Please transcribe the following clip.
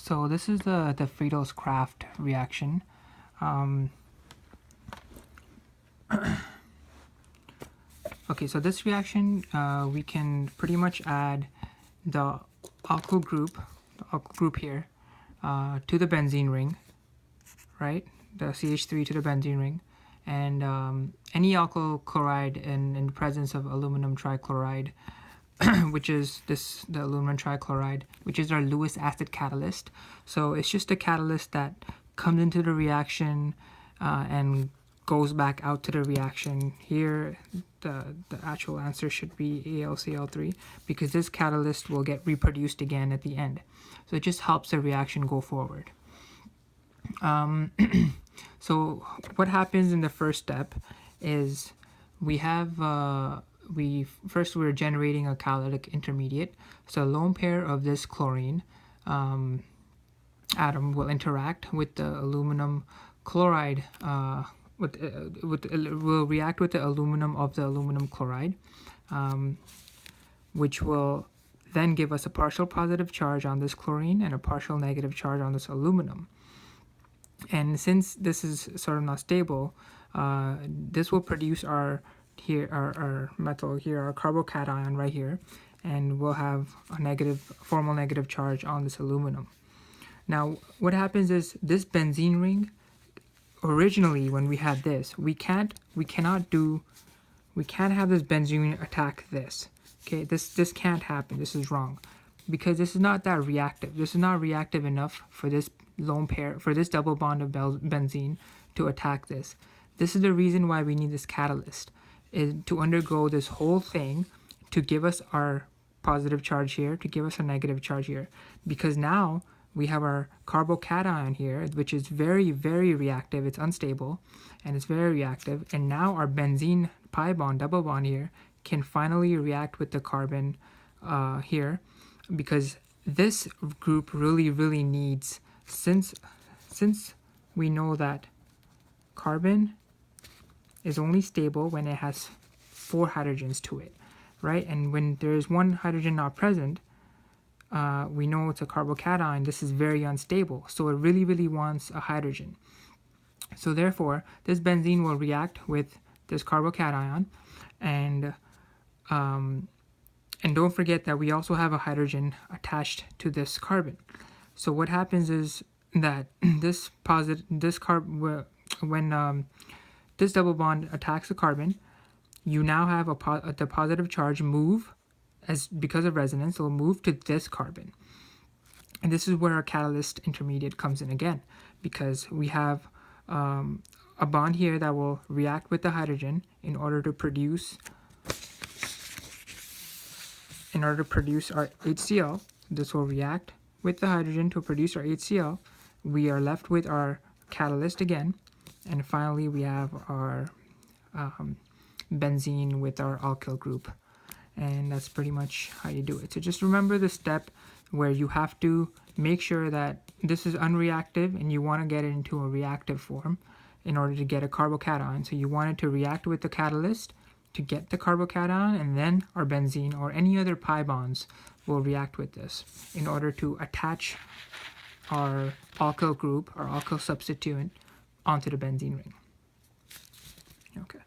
So this is the Friedel's Craft reaction. Okay, so this reaction, we can pretty much add the alkyl group here, to the benzene ring, right? The CH3 to the benzene ring, and any alkyl chloride in the presence of aluminum trichloride, which is the aluminum trichloride, which is our Lewis acid catalyst. So it's just a catalyst that comes into the reaction and goes back out to the reaction. Here the actual answer should be AlCl3, because this catalyst will get reproduced again at the end. So it just helps the reaction go forward. So what happens in the first step is we have we're generating a catalytic intermediate. So a lone pair of this chlorine atom will interact with the aluminum chloride, will react with the aluminum of the aluminum chloride, which will then give us a partial positive charge on this chlorine and a partial negative charge on this aluminum. And since this is sort of not stable, this will produce our metal here, our carbocation right here, and we'll have a formal negative charge on this aluminum. Now what happens is this benzene ring, originally when we had this, we can't have this benzene ring attack this. Okay, this can't happen. This is wrong, because this is not that reactive. This is not reactive enough for this lone pair, for this double bond of benzene to attack this. This is the reason why we need this catalyst, is to undergo this whole thing to give us our positive charge here, to give us a negative charge here, because now we have our carbocation here, which is very, very reactive. It's unstable and it's very reactive. And now our benzene pi bond, double bond here, can finally react with the carbon here, because this group really, really needs, since we know that carbon is only stable when it has 4 hydrogens to it, right? And when there's one hydrogen not present, we know it's a carbocation. This is very unstable, so it really, really wants a hydrogen. So therefore, this benzene will react with this carbocation, and don't forget that we also have a hydrogen attached to this carbon. So what happens is that when this double bond attacks the carbon, you now have the positive charge move, because of resonance, it will move to this carbon. And this is where our catalyst intermediate comes in again, because we have a bond here that will react with the hydrogen in order to produce our HCl. This will react with the hydrogen to produce our HCl. We are left with our catalyst again, and finally we have our benzene with our alkyl group. And that's pretty much how you do it. So just remember the step where you have to make sure that this is unreactive and you want to get it into a reactive form in order to get a carbocation. So you want it to react with the catalyst to get the carbocation, and then our benzene or any other pi bonds will react with this in order to attach our alkyl group, our alkyl substituent, onto the benzene ring. Okay.